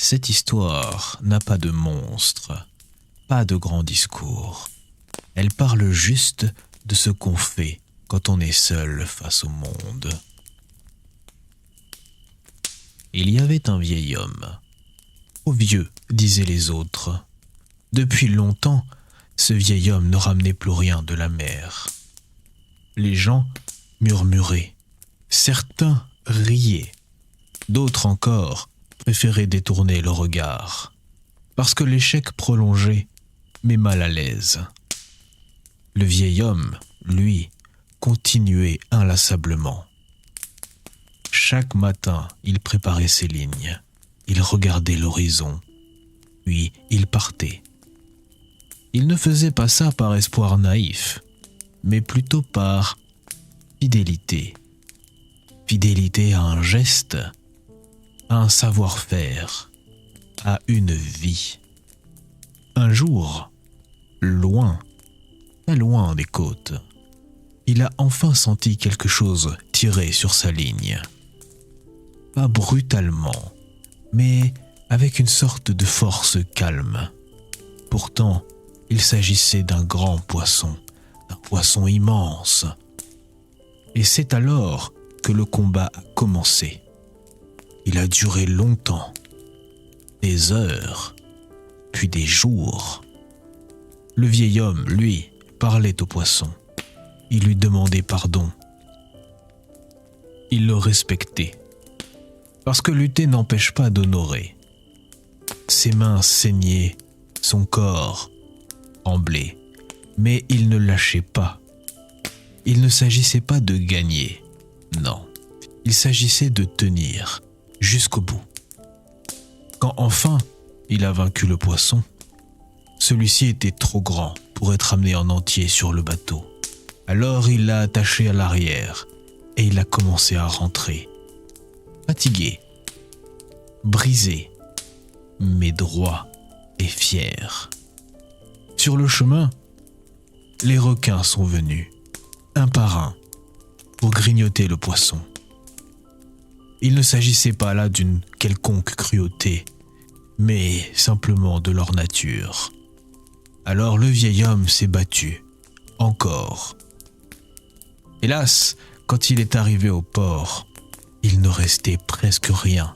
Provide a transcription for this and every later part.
Cette histoire n'a pas de monstre, pas de grand discours. Elle parle juste de ce qu'on fait quand on est seul face au monde. Il y avait un vieil homme. Trop vieux, disaient les autres. Depuis longtemps, ce vieil homme ne ramenait plus rien de la mer. Les gens murmuraient. Certains riaient. D'autres encore préféraient détourner le regard. Parce que l'échec prolongé met mal à l'aise. Le vieil homme, lui, continuait inlassablement. Chaque matin, il préparait ses lignes. Il regardait l'horizon. Puis il partait. Il ne faisait pas ça par espoir naïf, mais plutôt par fidélité. Fidélité à un geste, à un savoir-faire, à une vie. Un jour, loin, très loin des côtes, il a enfin senti quelque chose tirer sur sa ligne. Pas brutalement, mais avec une sorte de force calme. Pourtant, il s'agissait d'un grand poisson, d'un poisson immense. Et c'est alors que le combat a commencé. Il a duré longtemps, des heures, puis des jours. Le vieil homme, lui, parlait au poisson. Il lui demandait pardon. Il le respectait. Parce que lutter n'empêche pas d'honorer. Ses mains saignaient, son corps tremblait, mais il ne lâchait pas. Il ne s'agissait pas de gagner, non. Il s'agissait de tenir jusqu'au bout. Quand enfin il a vaincu le poisson, celui-ci était trop grand pour être amené en entier sur le bateau. Alors il l'a attaché à l'arrière et il a commencé à rentrer. Fatigué, brisé, mais droit et fier. Sur le chemin, les requins sont venus, un par un, pour grignoter le poisson. Il ne s'agissait pas là d'une quelconque cruauté, mais simplement de leur nature. Alors le vieil homme s'est battu, encore. Hélas, quand il est arrivé au port, il ne restait presque rien.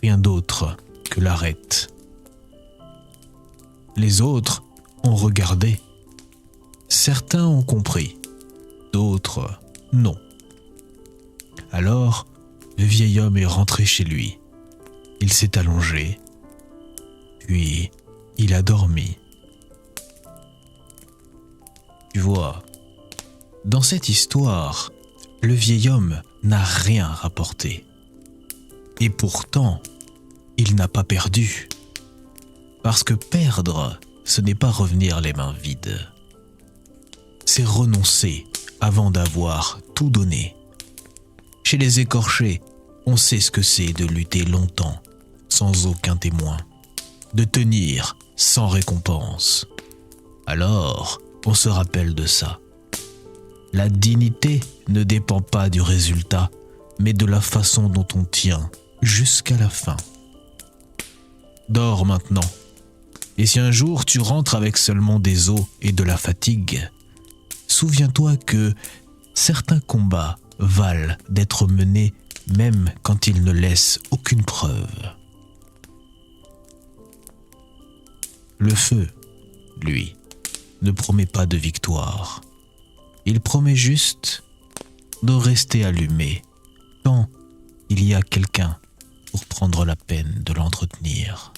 Rien d'autre que l'arête. Les autres ont regardé. Certains ont compris, d'autres non. Alors, le vieil homme est rentré chez lui. Il s'est allongé, puis il a dormi. Tu vois, dans cette histoire, le vieil homme n'a rien rapporté. Et pourtant, il n'a pas perdu. Parce que perdre, ce n'est pas revenir les mains vides. C'est renoncer avant d'avoir tout donné. Chez les écorchés, on sait ce que c'est de lutter longtemps, sans aucun témoin, de tenir sans récompense. Alors, on se rappelle de ça. La dignité ne dépend pas du résultat, mais de la façon dont on tient jusqu'à la fin. Dors maintenant. Et si un jour tu rentres avec seulement des os et de la fatigue, souviens-toi que certains combats valent d'être menés même quand ils ne laissent aucune preuve. Le feu, lui, ne promet pas de victoire. Il promet juste de rester allumé tant il y a quelqu'un pour prendre la peine de l'entretenir.